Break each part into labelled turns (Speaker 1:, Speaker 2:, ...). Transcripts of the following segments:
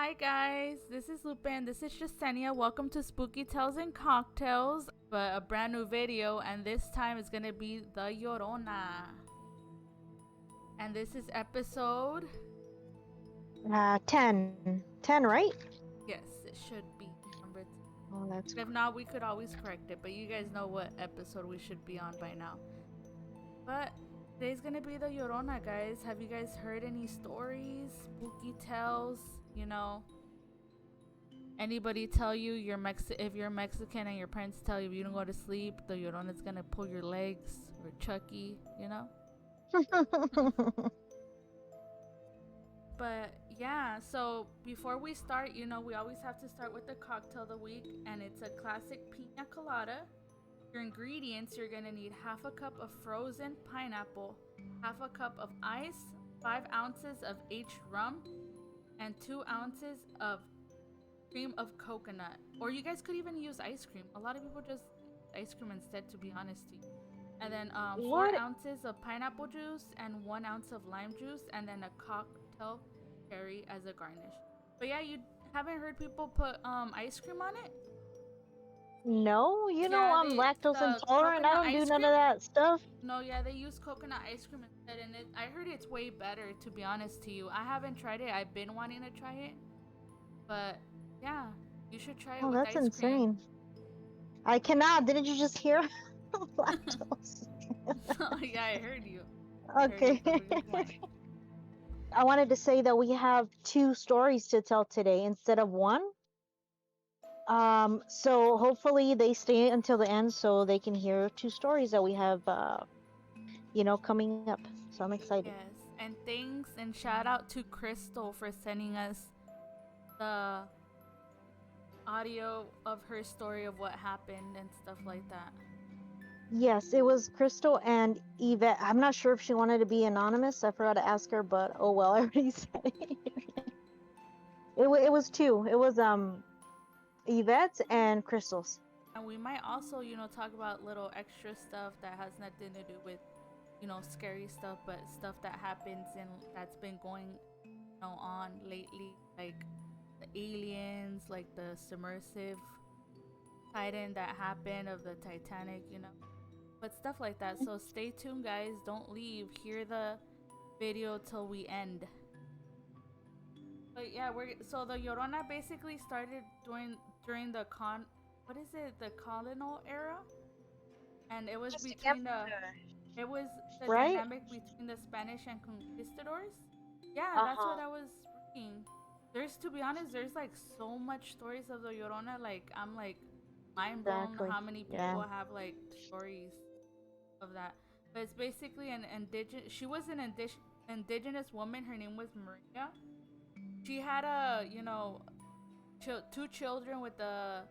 Speaker 1: Hi guys, this is Lupe and this is Jasenia. Welcome to Spooky Tales and Cocktails, but a brand new video, and this time it's gonna be the Llorona. And this is episode.
Speaker 2: 10. 10, right?
Speaker 1: Yes, it should be number 10.
Speaker 2: Oh, that's
Speaker 1: If not, we could always correct it, but you guys know what episode we should be on by now. But today's gonna be the Llorona, guys. Have you guys heard any stories, spooky tales? Anybody tell you if you're Mexican and your parents tell you if you don't go to sleep, the Llorona's gonna pull your legs, or Chucky. But yeah, so before we start, we always have to start with the cocktail of the week, and it's a classic pina colada. Your ingredients, you're gonna need half a cup of frozen pineapple, half a cup of ice, 5 ounces of aged rum, and 2 ounces of cream of coconut. Or you guys could even use ice cream. A lot of people just ice cream instead, to be honest to you. And then 4
Speaker 2: what?
Speaker 1: ounces of pineapple juice and 1 ounce of lime juice, and then a cocktail cherry as a garnish. But yeah, you haven't heard people put ice cream on it?
Speaker 2: No,
Speaker 1: Yeah,
Speaker 2: I'm lactose
Speaker 1: the
Speaker 2: intolerant. I
Speaker 1: coconut
Speaker 2: don't do
Speaker 1: ice
Speaker 2: none
Speaker 1: cream.
Speaker 2: of that stuff.
Speaker 1: No, yeah, they use coconut ice cream instead, and I heard it's way better. To be honest to you, I haven't tried it. I've been wanting to try it, but yeah, you should try it
Speaker 2: Oh,
Speaker 1: with
Speaker 2: that's
Speaker 1: ice cream.
Speaker 2: insane. I cannot. Didn't you just hear? Lactose.
Speaker 1: Yeah, I heard you. I heard you
Speaker 2: Okay.
Speaker 1: from your point.
Speaker 2: I wanted to say that we have 2 stories to tell today instead of one. So hopefully they stay until the end so they can hear 2 stories that we have, coming up. So I'm excited.
Speaker 1: Yes, and thanks and shout out to Crystal for sending us the audio of her story of what happened and stuff like that.
Speaker 2: Yes, it was Crystal and Yvette. I'm not sure if she wanted to be anonymous. I forgot to ask her, but oh well, I already said it. It was 2. It was Yvette's and Crystal's.
Speaker 1: And we might also, talk about little extra stuff that has nothing to do with, scary stuff, but stuff that happens and that's been going, on lately, like the aliens, like the submersive Titan that happened of the Titanic. But stuff like that. So stay tuned, guys. Don't leave. Hear the video till we end. But yeah, we're so the Llorona basically started during the what is it, the colonial era, and it was
Speaker 2: Just
Speaker 1: between the
Speaker 2: right?
Speaker 1: dynamic between the Spanish and conquistadors. Yeah, that's what
Speaker 2: Uh-huh.
Speaker 1: I was reading. There's, to be honest, there's like so much stories of the Llorona. Like I'm like mind blown
Speaker 2: Exactly.
Speaker 1: how many
Speaker 2: Yeah.
Speaker 1: people have like stories of that. But it's basically an indigenous. She was an indigenous woman. Her name was Maria. She had two children with a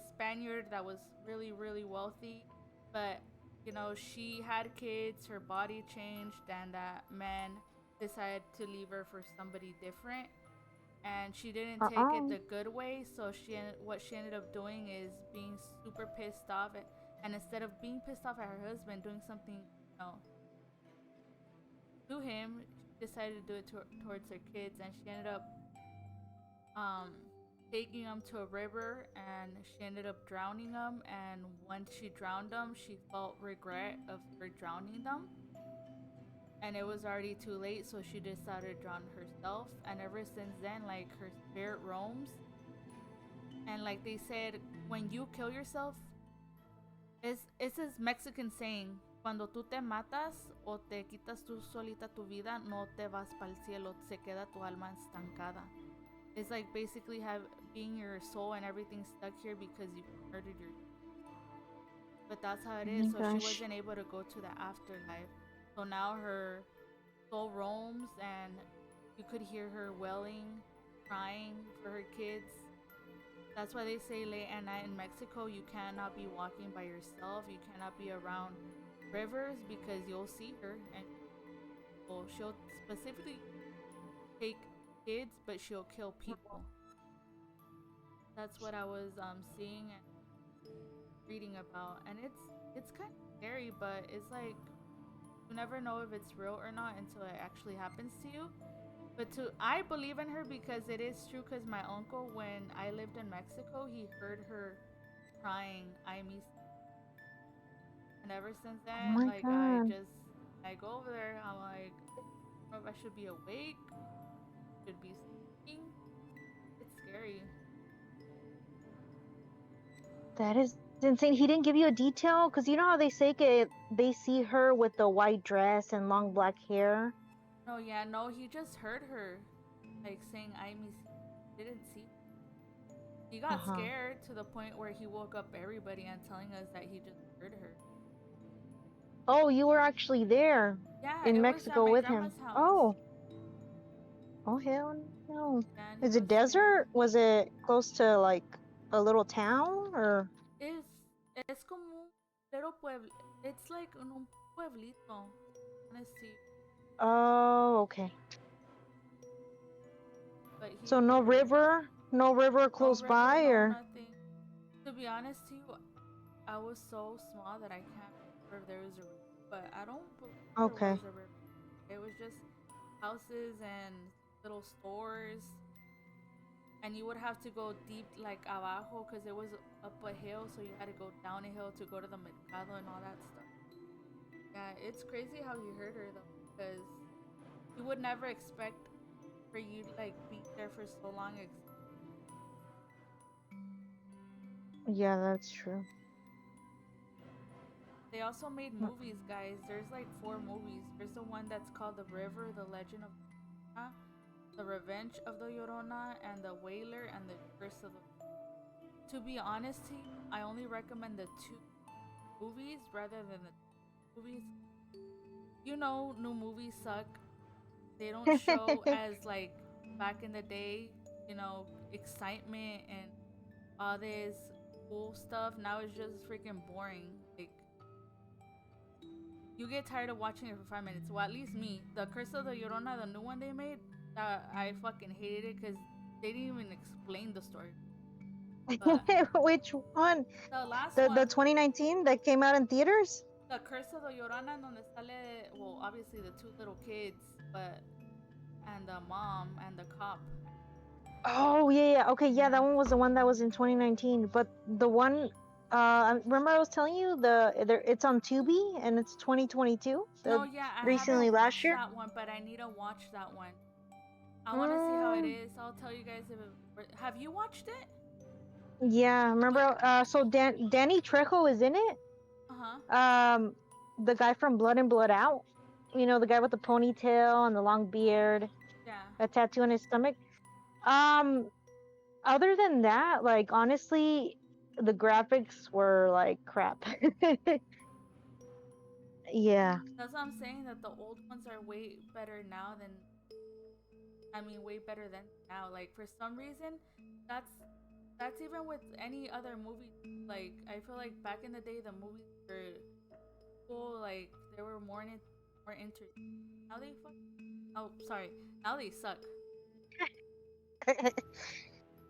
Speaker 1: Spaniard that was really really wealthy, but she had kids. Her body changed, and that man decided to leave her for somebody different. And she didn't take it
Speaker 2: Uh-uh.
Speaker 1: the good way, so what she ended up doing is being super pissed off, and instead of being pissed off at her husband doing something to him, she decided to do it towards her kids, and she ended up um taking them to a river, and she ended up drowning them. And once she drowned them, she felt regret of her drowning them, and it was already too late, so she decided to drown herself. And ever since then, like, her spirit roams. And like they said, when you kill yourself, it's this Mexican saying, cuando tú te matas o te quitas tú solita tu vida, no te vas para el cielo, se queda tu alma estancada. It's like basically being your soul and everything stuck here because you murdered your. But that's how it
Speaker 2: Oh
Speaker 1: is.
Speaker 2: my
Speaker 1: So she
Speaker 2: gosh.
Speaker 1: wasn't able to go to the afterlife. So now her soul roams, and you could hear her wailing, crying for her kids. That's why they say late at night in Mexico, you cannot be walking by yourself. You cannot be around rivers because you'll see her, and she'll specifically take kids, but she'll kill people. That's what I was seeing and reading about, and it's kind of scary, but it's like you never know if it's real or not until it actually happens to you. But I believe in her because it is true. Because my uncle, when I lived in Mexico, he heard her crying, "I miss," and ever since
Speaker 2: Oh
Speaker 1: then,
Speaker 2: my
Speaker 1: like
Speaker 2: god.
Speaker 1: I go over there. I'm like, I don't know if I should be awake, should be sleeping. It's scary.
Speaker 2: That is insane. He didn't give you a detail because you know how they say they see her with the white dress and long black hair.
Speaker 1: No, yeah, no, he just heard her, like saying, "I miss." Didn't see. He
Speaker 2: Uh
Speaker 1: got
Speaker 2: huh.
Speaker 1: scared to the point where he woke up everybody and telling us that he just heard her.
Speaker 2: Oh, you were actually there
Speaker 1: Yeah,
Speaker 2: in
Speaker 1: it was at
Speaker 2: Mexico
Speaker 1: my
Speaker 2: with him.
Speaker 1: grandma's house.
Speaker 2: Oh, oh hell no.
Speaker 1: And he
Speaker 2: Is it
Speaker 1: was scared.
Speaker 2: desert? Was it close to like a little town or?
Speaker 1: Es, es como un little pueblo. It's like un pueblito. Honestly,
Speaker 2: Oh, okay.
Speaker 1: but he
Speaker 2: So
Speaker 1: heard
Speaker 2: no
Speaker 1: her.
Speaker 2: river, no river
Speaker 1: No
Speaker 2: close
Speaker 1: river,
Speaker 2: by,
Speaker 1: no
Speaker 2: or
Speaker 1: nothing. To be honest to you, I was so small that I can't remember if there was a river. But I don't believe there
Speaker 2: okay.
Speaker 1: was a river. It was just houses and little stores, and you would have to go deep like abajo because it was up a hill, so you had to go down a hill to go to the mercado and all that stuff. Yeah, it's crazy how he hurt her though, because you would never expect for you to like be there for so long.
Speaker 2: Yeah, that's true.
Speaker 1: They also made movies, guys. There's like 4 movies. There's the one that's called The River, The Legend of Llorona, The Revenge of the Llorona, and The Wailer and The Curse of the. To be honest to you, I only recommend the 2 movies rather than the movies. You know, new movies suck. They don't show as like back in the day, excitement and all this cool stuff. Now it's just freaking boring. Like you get tired of watching it for 5 minutes. Well, at least me. The Curse of the Llorona, the new one they made, I fucking hated it because they didn't even explain the story. But
Speaker 2: Which one?
Speaker 1: the last
Speaker 2: The
Speaker 1: one,
Speaker 2: 2019 that came out in theaters?
Speaker 1: the Curse of the Llorona, donde sale, well, obviously the 2 little kids, but and the mom and the cop.
Speaker 2: Oh yeah, yeah. Okay, yeah, that
Speaker 1: Yeah.
Speaker 2: one was the one that was in 2019. But the one, remember I was telling you it's on Tubi and it's 2022.
Speaker 1: No,
Speaker 2: The
Speaker 1: yeah, I
Speaker 2: recently
Speaker 1: haven't
Speaker 2: last
Speaker 1: watched
Speaker 2: year.
Speaker 1: that one, but I need to watch that one. I want to see how it
Speaker 2: Mm,
Speaker 1: is. I'll tell you guys if have you watched it?
Speaker 2: yeah,
Speaker 1: What?
Speaker 2: remember? So Danny Trejo is in it.
Speaker 1: Uh huh.
Speaker 2: Um, the guy from Blood and Blood Out. You know, the guy with the ponytail and the long beard,
Speaker 1: Yeah.
Speaker 2: a tattoo on his stomach. Um, Other than that, like honestly, the graphics were like crap. Yeah.
Speaker 1: That's what I'm saying. That the old ones are way better now than, I mean, way better than now. Like for some reason, that's that's even with any other movie. Like I feel like back in the day, the movies were cool. Like they were more interesting. Now they fuck. Oh, sorry. Now they suck.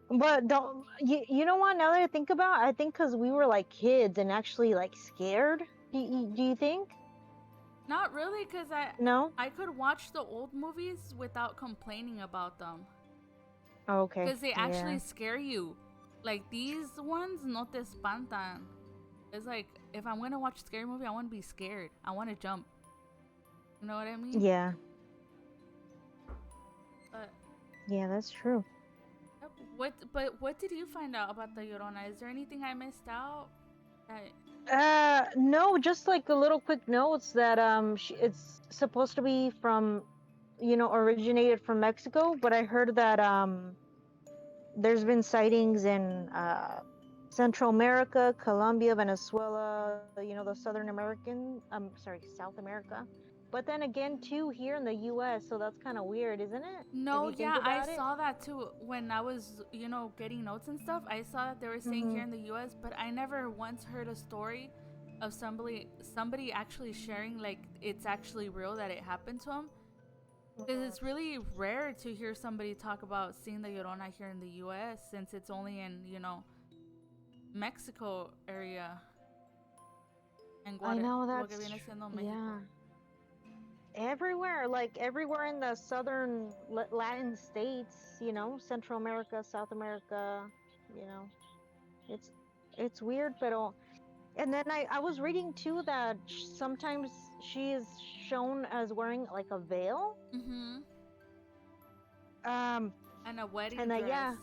Speaker 2: But don't you know what? Now that I think about, it, I think because we were like kids and actually like scared. Do you think?
Speaker 1: Not really, cause
Speaker 2: No.
Speaker 1: I could watch the old movies without complaining about them,
Speaker 2: Oh, okay.
Speaker 1: cause they
Speaker 2: Yeah.
Speaker 1: actually scare you. Like these ones, no te espantan. It's like if I'm gonna watch a scary movie, I want to be scared. I want to jump. You know what I mean?
Speaker 2: Yeah.
Speaker 1: But
Speaker 2: Yeah, that's true.
Speaker 1: yep. What did you find out about the Llorona? Is there anything I missed out? That,
Speaker 2: No, just like a little quick notes that it's supposed to be from, originated from Mexico, but I heard that there's been sightings in Central America, Colombia, Venezuela, the Southern American, sorry, South America. But then again, too, here in the US, so that's kind of weird, isn't it? If
Speaker 1: no,
Speaker 2: you think
Speaker 1: yeah, I
Speaker 2: about it.
Speaker 1: saw that too when I was, getting notes and stuff. I saw that they were saying
Speaker 2: Hmm.
Speaker 1: here in the U.S., but I never once heard a story of somebody actually sharing like it's actually real that it happened to them. Because it's really rare to hear somebody talk about seeing the Llorona here in the U.S. since it's only in Mexico area and
Speaker 2: I know
Speaker 1: lo que
Speaker 2: that's
Speaker 1: viene siendo Mexico.
Speaker 2: yeah. everywhere, like everywhere in the southern Latin states, Central America, South America, you know. It's it's weird, pero and then I was reading too that sometimes she is shown as wearing like a veil.
Speaker 1: Mm-hmm.
Speaker 2: Um
Speaker 1: And a wedding
Speaker 2: and that
Speaker 1: dress.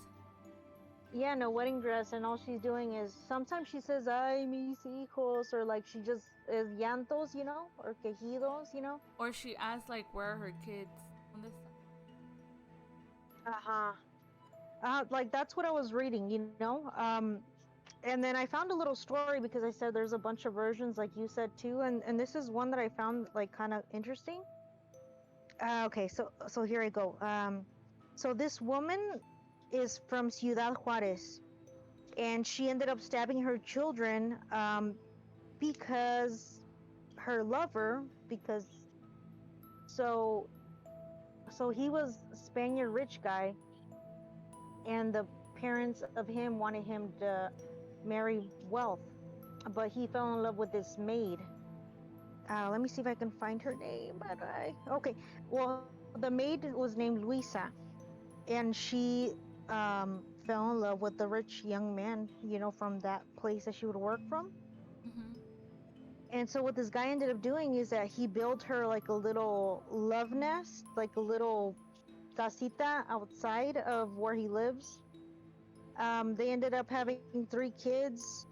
Speaker 2: yeah, no wedding dress, and all she's doing is sometimes she says "ay mis hijos" or like she just is llantos, or quejidos.
Speaker 1: Or she asks, like, where are her kids? On this.
Speaker 2: Uh-huh. Like that's what I was reading. And then I found a little story because I said there's a bunch of versions, like you said too, and this is one that I found like kind of interesting. Okay, so here I go. So this woman is from Ciudad Juarez, and she ended up stabbing her children because her lover, because so so he was a Spaniard rich guy, and the parents of him wanted him to marry wealth, but he fell in love with this maid. Let me see if I can find her name. Okay. Well, the maid was named Luisa, and she fell in love with the rich young man, from that place that she would work from.
Speaker 1: Mm-hmm.
Speaker 2: And so what this guy ended up doing is that he built her like a little love nest, like a little casita outside of where he lives. They ended up having 3 kids,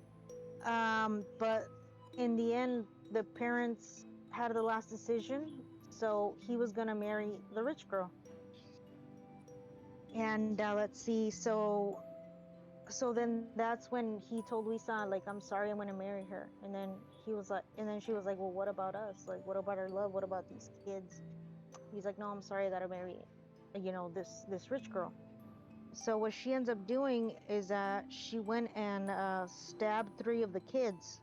Speaker 2: but in the end, the parents had the last decision. So he was gonna marry the rich girl. And let's see. So then that's when he told Luisa, like, I'm sorry, I'm gonna marry her. And then she was like, well, what about us? Like, what about our love? What about these kids? He's like, no, I'm sorry, I gotta marry, this rich girl. So what she ends up doing is that she went and stabbed 3 of the kids,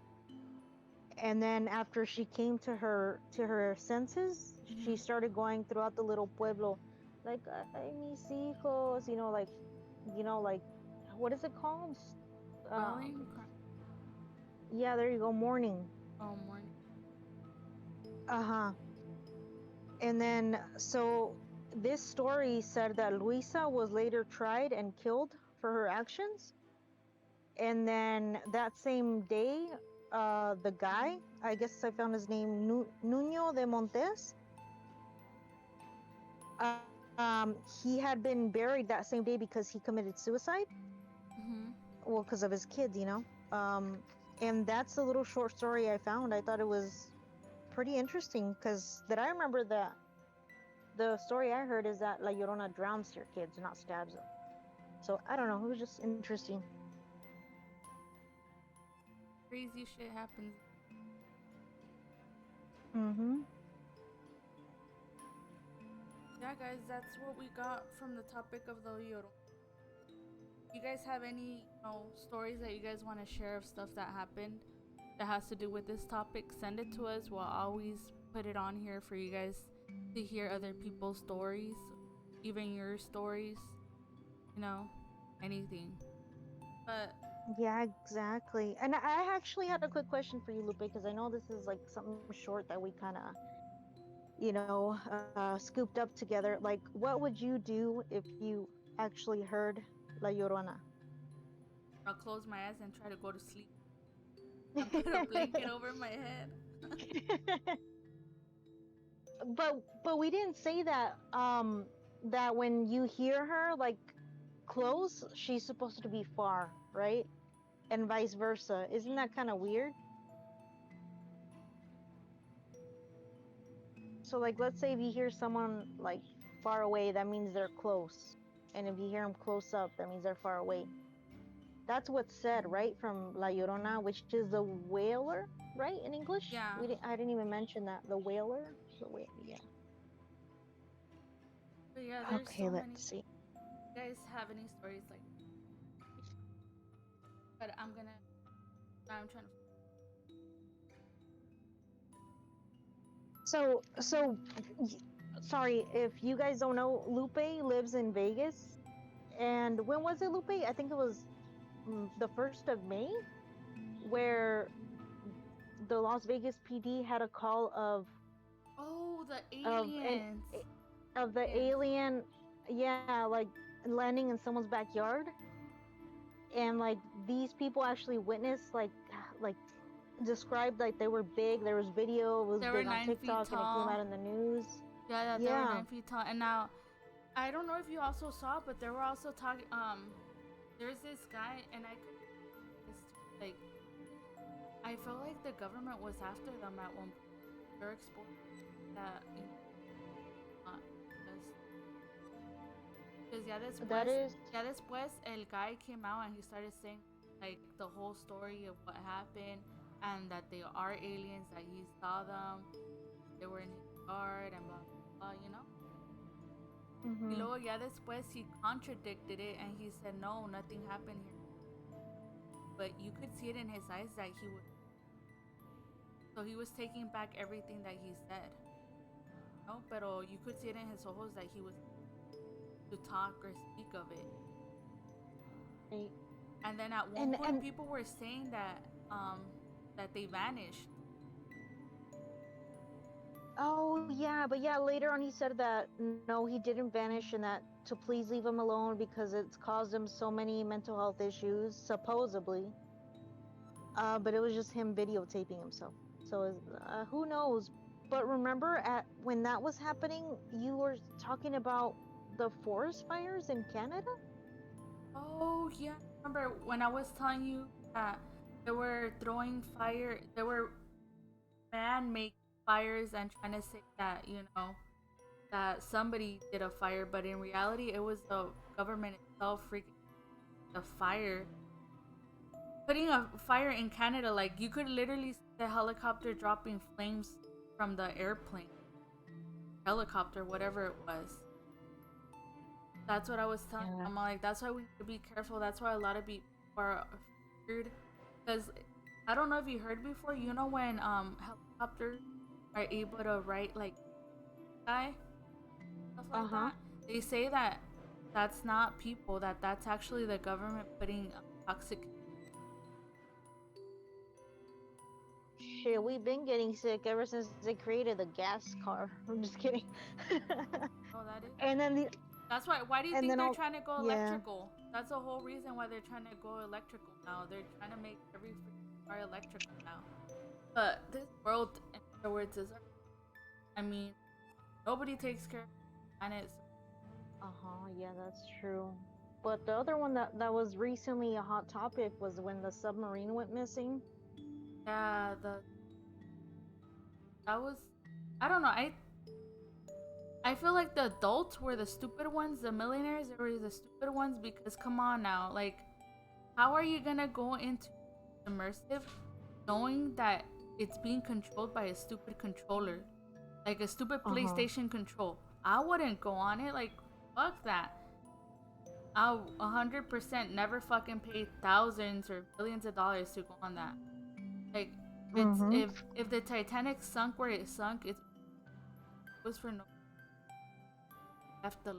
Speaker 2: and then after she came to her senses, she
Speaker 1: Mm-hmm.
Speaker 2: started going throughout the little pueblo, like ay mis hijos, like what is it called?
Speaker 1: Crawling?
Speaker 2: Um, yeah, there you go, mourning.
Speaker 1: Oh, morning.
Speaker 2: Uh huh. And then so this story said that Luisa was later tried and killed for her actions, and then that same day, the guy, I guess I found his name, Nuno de Montes. He had been buried that same day because he committed suicide.
Speaker 1: Mm-hmm.
Speaker 2: Well, because of his kids. And that's the little short story I found. I thought it was pretty interesting because that I remember that the story I heard is that La Llorona drowns your kids, not stabs them. So I don't know. It was just interesting.
Speaker 1: Crazy shit happens.
Speaker 2: Mm-hmm.
Speaker 1: Yeah, guys, that's what we got from the topic of the Llorona. You guys have any, stories that you guys want to share of stuff that happened that has to do with this topic? Send it to us. We'll always put it on here for you guys to hear other people's stories, even your stories, you know, anything. But
Speaker 2: Yeah, exactly. And I actually had a quick question for you, Lupe, because I know this is like something short that we kind of, scooped up together. Like, what would you do if you actually heard La Llorona?
Speaker 1: I'll close my eyes and try to go to sleep and put a blanket over my head.
Speaker 2: but we didn't say that when you hear her like close, she's supposed to be far, right? And vice versa. Isn't that kind of weird? So like let's say if you hear someone like far away, that means they're close. And if you hear them close up, that means they're far away. That's what's said, right? From La Llorona, which is the wailer, right? In English?
Speaker 1: Yeah.
Speaker 2: I didn't even mention that. The wailer? Yeah.
Speaker 1: But yeah, there's
Speaker 2: Okay,
Speaker 1: so
Speaker 2: let's
Speaker 1: many.
Speaker 2: see.
Speaker 1: You guys have any stories like? But I'm trying to.
Speaker 2: So sorry if you guys don't know, Lupe lives in Vegas. And when was it, Lupe? I think it was the 1st of May, where the Las Vegas PD had a call of
Speaker 1: Oh, the
Speaker 2: of an
Speaker 1: aliens.
Speaker 2: of the
Speaker 1: Yes.
Speaker 2: alien, yeah, like landing in someone's backyard, and like these people actually witnessed like described like they were big. There was video. It was
Speaker 1: They were
Speaker 2: big on
Speaker 1: 9 feet
Speaker 2: TikTok, and it came
Speaker 1: tall.
Speaker 2: out in the news.
Speaker 1: Yeah, they were
Speaker 2: Yeah,
Speaker 1: 9 feet tall. And now, I don't know if you also saw, but they were also talking. There's this guy, and I could this too, like I felt like the government was after them at one point. They're exposing that because
Speaker 2: that is.
Speaker 1: ya después el guy came out and he started saying like the whole story of what happened and that they are aliens, that he saw them, they were in his yard and blah blah blah, you know. Y
Speaker 2: Hmm.
Speaker 1: luego ya después he contradicted it and he said no, nothing happened here. But you could see it in his eyes that he was so he was taking back everything that he said. No, pero you could see it in his ojos that he was to talk or speak of it.
Speaker 2: Right.
Speaker 1: And then at one point,
Speaker 2: And
Speaker 1: people were saying that they vanished.
Speaker 2: oh yeah, but yeah, later on he said that no, he didn't vanish, and that to please leave him alone because it's caused him so many mental health issues, supposedly. But it was just him videotaping himself. So who knows? But remember, at when that was happening, you were talking about the forest fires in Canada.
Speaker 1: Oh yeah, remember when I was telling you that they were throwing fire, they were man-made fires and trying to say that that somebody did a fire, but in reality, it was the government itself freaking the fire, putting a fire in Canada. Like you could literally see the helicopter dropping flames from the airplane, helicopter, whatever it was. That's what I was telling
Speaker 2: Yeah.
Speaker 1: them. Like, that's why we need to be careful. That's why a lot of people are feared. Because I don't know if you heard before. You know when helicopters are able to write like sky stuff
Speaker 2: Uh
Speaker 1: like
Speaker 2: huh.
Speaker 1: that. They say that that's not people. That's actually the government putting toxic.
Speaker 2: Shit, we've been getting sick ever since they created the gas car. I'm just kidding.
Speaker 1: Oh, that is.
Speaker 2: and then the
Speaker 1: That's why. Why do you
Speaker 2: and
Speaker 1: think
Speaker 2: then
Speaker 1: they're
Speaker 2: all
Speaker 1: trying to go
Speaker 2: yeah.
Speaker 1: electrical? That's the whole reason why they're trying to go electrical now. They're trying to make every freaking car electrical now. But this world, in other words, is. I mean, nobody takes care of the planet.
Speaker 2: Uh-huh, yeah, that's true. But the other one that was recently a hot topic was when the submarine went missing.
Speaker 1: Yeah, the that was. I don't know. I feel like the adults were the stupid ones. The millionaires, they were the stupid ones because come on now, like, how are you gonna go into immersive knowing that it's being controlled by a stupid controller, like a stupid
Speaker 2: Uh-huh.
Speaker 1: PlayStation control? I wouldn't go on it. Like, fuck that. I'll 100% never fucking pay thousands or billions of dollars to go on that. Like, it's
Speaker 2: Mm-hmm.
Speaker 1: if the Titanic sunk where it sunk, it was for no left the.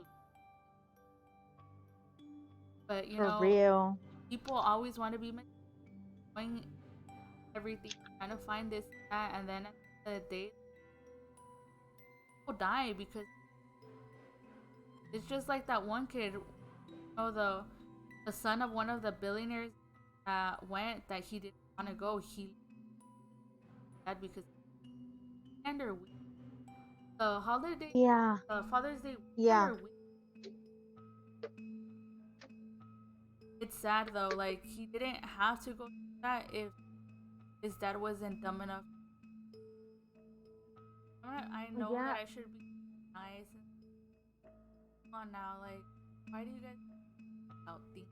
Speaker 1: But
Speaker 2: For real.
Speaker 1: people always want to be doing everything, trying to find this that, and then at the end of the day, people die because it's just like that one kid, the son of one of the billionaires that went that he didn't want to go. He died because tender week. The holiday,
Speaker 2: Yeah.
Speaker 1: the Father's Day weekend
Speaker 2: Yeah.
Speaker 1: or week. It's sad though. Like he didn't have to go through that if his dad wasn't dumb enough. I know that
Speaker 2: Yeah.
Speaker 1: I should be nice and come on now. Like, why do you guys out think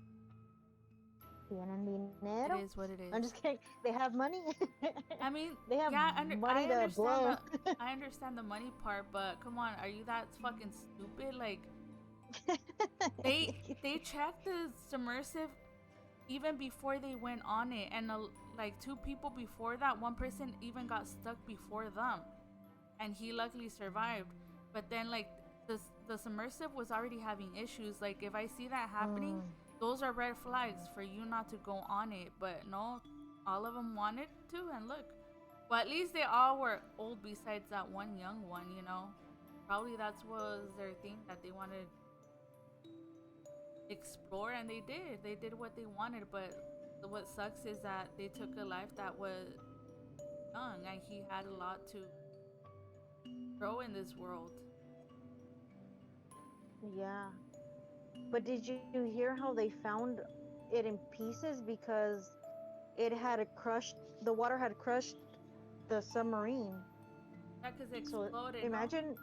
Speaker 2: Tienen
Speaker 1: it
Speaker 2: dinero.
Speaker 1: is what it
Speaker 2: I'm
Speaker 1: is?
Speaker 2: just kidding. They have money.
Speaker 1: I mean,
Speaker 2: They have
Speaker 1: yeah,
Speaker 2: money to blow.
Speaker 1: I understand the money part, but come on, are you that fucking stupid? Like they they checked the submersive even before they went on it, and like two people before that, one person even got stuck before them, and he luckily survived. But then like the submersive was already having issues. Like if I see that happening,
Speaker 2: Mm.
Speaker 1: those are red flags for you not to go on it. But no, all of them wanted to, and look. Well, at least they all were old besides that one young one, you know. Probably that's was their thing that they wanted to explore, and they did. They did what they wanted, but what sucks is that they took a life that was young, and he had a lot to grow in this world.
Speaker 2: Yeah. But did you hear how they found it in pieces because it had crushed the water had crushed the submarine.
Speaker 1: Yeah, because it
Speaker 2: So
Speaker 1: exploded, no?
Speaker 2: imagine,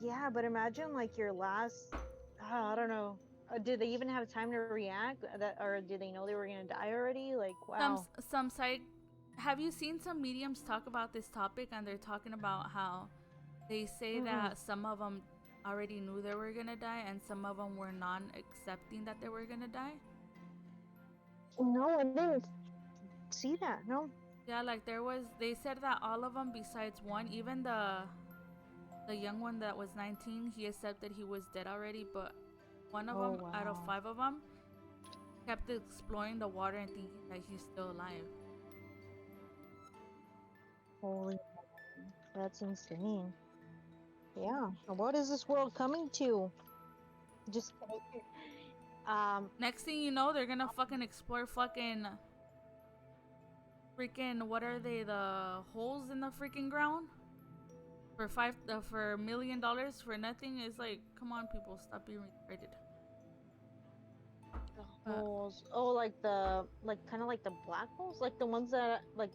Speaker 2: yeah, but imagine like your last, I don't know. Did they even have time to react? That or did they know they were gonna die already? Like,
Speaker 1: Some
Speaker 2: wow.
Speaker 1: some psych. Have you seen some mediums talk about this topic, and they're talking about how they say
Speaker 2: Mm-mm.
Speaker 1: that some of them already knew they were gonna die, and some of them were non-accepting that they were gonna die.
Speaker 2: No, I didn't see that. No.
Speaker 1: Yeah, like there was. They said that all of them, besides one, even the young one that was 19, he accepted he was dead already. But one of
Speaker 2: Oh
Speaker 1: them, out of
Speaker 2: wow.
Speaker 1: five of them, kept exploring the water and thinking that he's still alive.
Speaker 2: Holy, that's insane. Yeah. What is this world coming to? Just kidding.
Speaker 1: Next thing you know, they're gonna fucking explore fucking freaking what are they? The holes in the freaking ground for $1 million for nothing. Is like, come on, people, stop being retarded.
Speaker 2: the
Speaker 1: But
Speaker 2: holes. Oh, like the kind of like the black holes, like the ones that like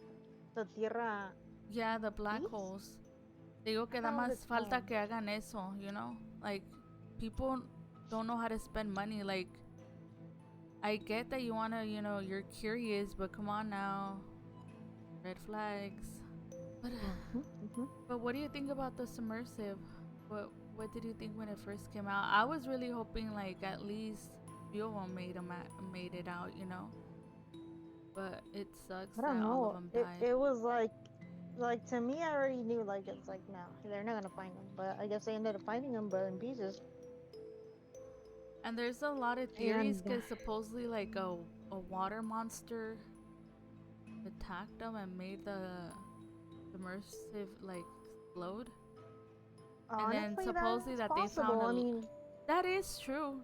Speaker 2: the tierra
Speaker 1: yeah, the black
Speaker 2: deeps.
Speaker 1: holes. Digo
Speaker 2: I
Speaker 1: que da
Speaker 2: thought it was
Speaker 1: más
Speaker 2: its
Speaker 1: falta
Speaker 2: own.
Speaker 1: que hagan eso, you know? Like, people don't know how to spend money. Like, I get that you wanna, you're curious, but come on now. Red flags. But
Speaker 2: Mm-hmm, mm-hmm.
Speaker 1: but what do you think about the submersive? What did you think when it first came out? I was really hoping like at least few of them made it out, you know. But it sucks
Speaker 2: I don't
Speaker 1: that all of
Speaker 2: know.
Speaker 1: them
Speaker 2: It
Speaker 1: died.
Speaker 2: it was like to me, I already knew like it's like no, they're not gonna find them. But I guess they ended up finding them, but in pieces.
Speaker 1: And there's a lot of theories
Speaker 2: And
Speaker 1: because supposedly like a water monster attacked them and made the submersive like explode. And then
Speaker 2: honestly,
Speaker 1: supposedly
Speaker 2: that's
Speaker 1: that they found
Speaker 2: possible. I mean,
Speaker 1: that is true.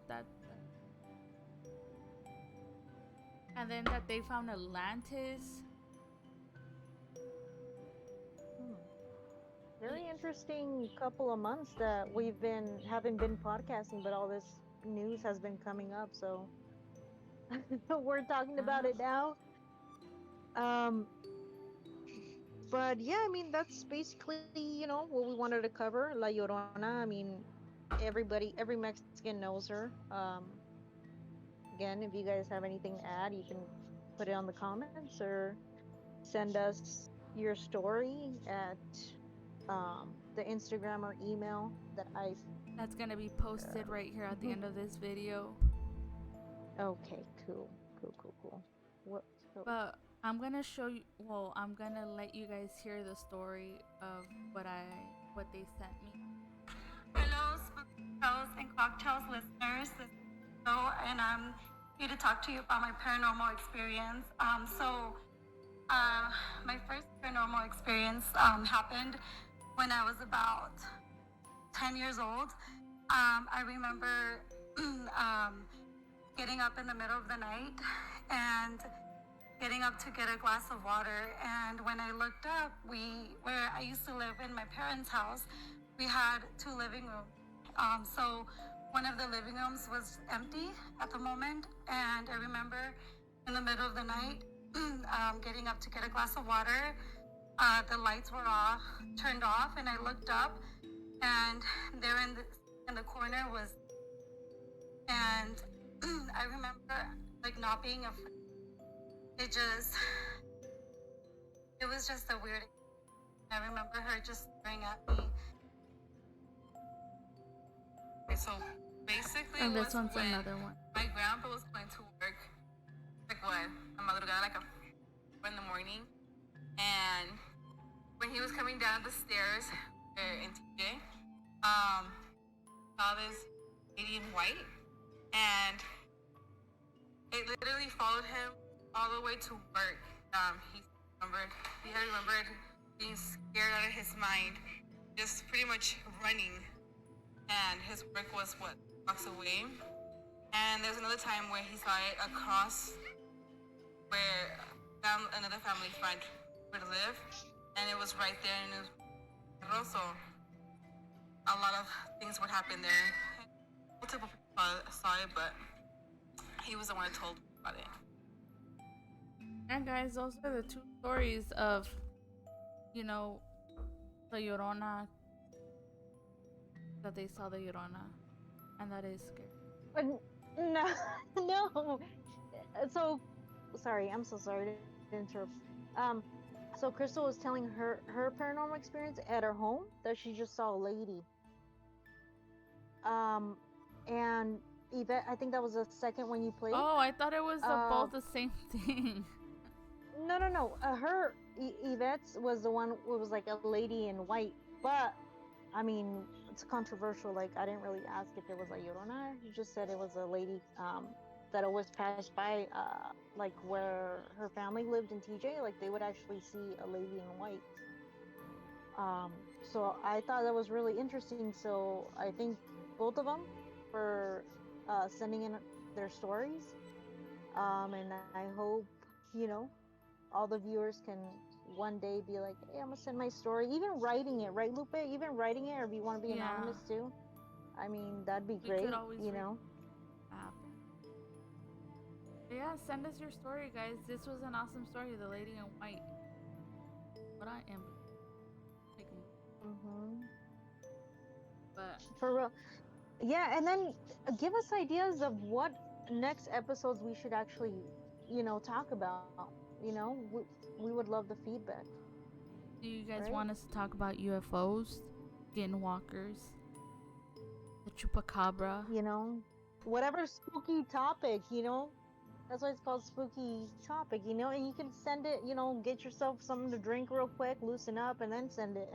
Speaker 1: And then that they found Atlantis.
Speaker 2: hmm, very interesting couple of months that we've been haven't been podcasting, but all this news has been coming up. So we're talking about
Speaker 1: Yeah.
Speaker 2: it now. Um, but yeah, I mean that's basically what we wanted to cover. La Llorona. I mean, every Mexican knows her. Again, if you guys have anything to add, you can put it on the comments or send us your story at the Instagram or email that I.
Speaker 1: That's gonna be posted right here at the
Speaker 2: Mhm.
Speaker 1: end of this video.
Speaker 2: Okay, cool, cool, cool, cool. What? So,
Speaker 1: But I'm gonna show you. Well, I'm gonna let you guys hear the story of what they sent me.
Speaker 3: Hello, Spooktails and Cocktails listeners. This is Joe, and I'm here to talk to you about my paranormal experience. My first paranormal experience happened when I was about 10 years old. I remember getting up in the middle of the night and getting up to get a glass of water. And when I looked up, where I used to live in my parents' house, we had two living rooms. So one of the living rooms was empty at the moment, and I remember in the middle of the night getting up to get a glass of water. The lights were all turned off, and I looked up, and there in the corner was, and I remember like not being afraid. It was just a weird. I remember her just staring at me. Okay, so basically it
Speaker 1: And this
Speaker 3: was
Speaker 1: one's
Speaker 3: when
Speaker 1: another one.
Speaker 3: my grandpa was going to work, like what, a madrugada, like a 4 in the morning, and when he was coming down the stairs in TJ, saw this lady in white, and it literally followed him all the way to work. He
Speaker 4: remembered. He had remembered being scared out of his mind, just pretty much running. And his work was what, blocks away. And there's another time where he saw it across where another family friend would live, and it was right there, and it was also a lot of things would happen there. Multiple people saw it, but he was the one who told about it.
Speaker 1: And guys, those are the two stories of, you know, the Llorona, that they saw the Llorona, and that is scary.
Speaker 2: But no, no. So sorry. I'm so sorry to interrupt. So Crystal was telling her paranormal experience at her home that she just saw a lady. And Yvette, I think that was the second one you played.
Speaker 1: Oh, I thought it was both the same thing.
Speaker 2: No. Her Yvette's was the one who was like a lady in white, but I mean it's controversial. Like I didn't really ask if it was a Llorona. You just said it was a lady that always passed by like where her family lived in TJ. Like they would actually see a lady in white. So I thought that was really interesting. So I think both of them for sending in their stories. And I hope, you know, all the viewers can one day be like, hey, I'm gonna send my story. Even writing it, right, Lupe? Even writing it, or if you want to be anonymous too. I mean, that'd be
Speaker 1: We
Speaker 2: great,
Speaker 1: could always
Speaker 2: you know?
Speaker 1: happen. But yeah, send us your story, guys. This was an awesome story. The lady in white. What I am. But
Speaker 2: For real. Yeah, and then give us ideas of what next episodes we should actually, you know, talk about. You know, we would love the feedback.
Speaker 1: do you guys
Speaker 2: Right?
Speaker 1: want us to talk about UFOs, skinwalkers, the chupacabra?
Speaker 2: You know, whatever spooky topic, you know, that's why it's called spooky topic, you know, and you can send it, you know, get yourself something to drink real quick, loosen up, and then send it,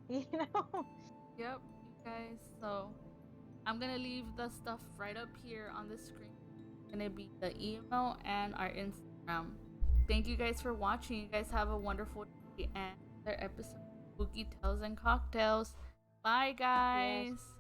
Speaker 2: you know.
Speaker 1: Yep, you guys. So I'm gonna leave the stuff right up here on the screen. It's gonna be the email and our Instagram. Thank you guys for watching. You guys have a wonderful day and another episode of Spooky Tales and Cocktails. Bye, guys.
Speaker 2: Yes.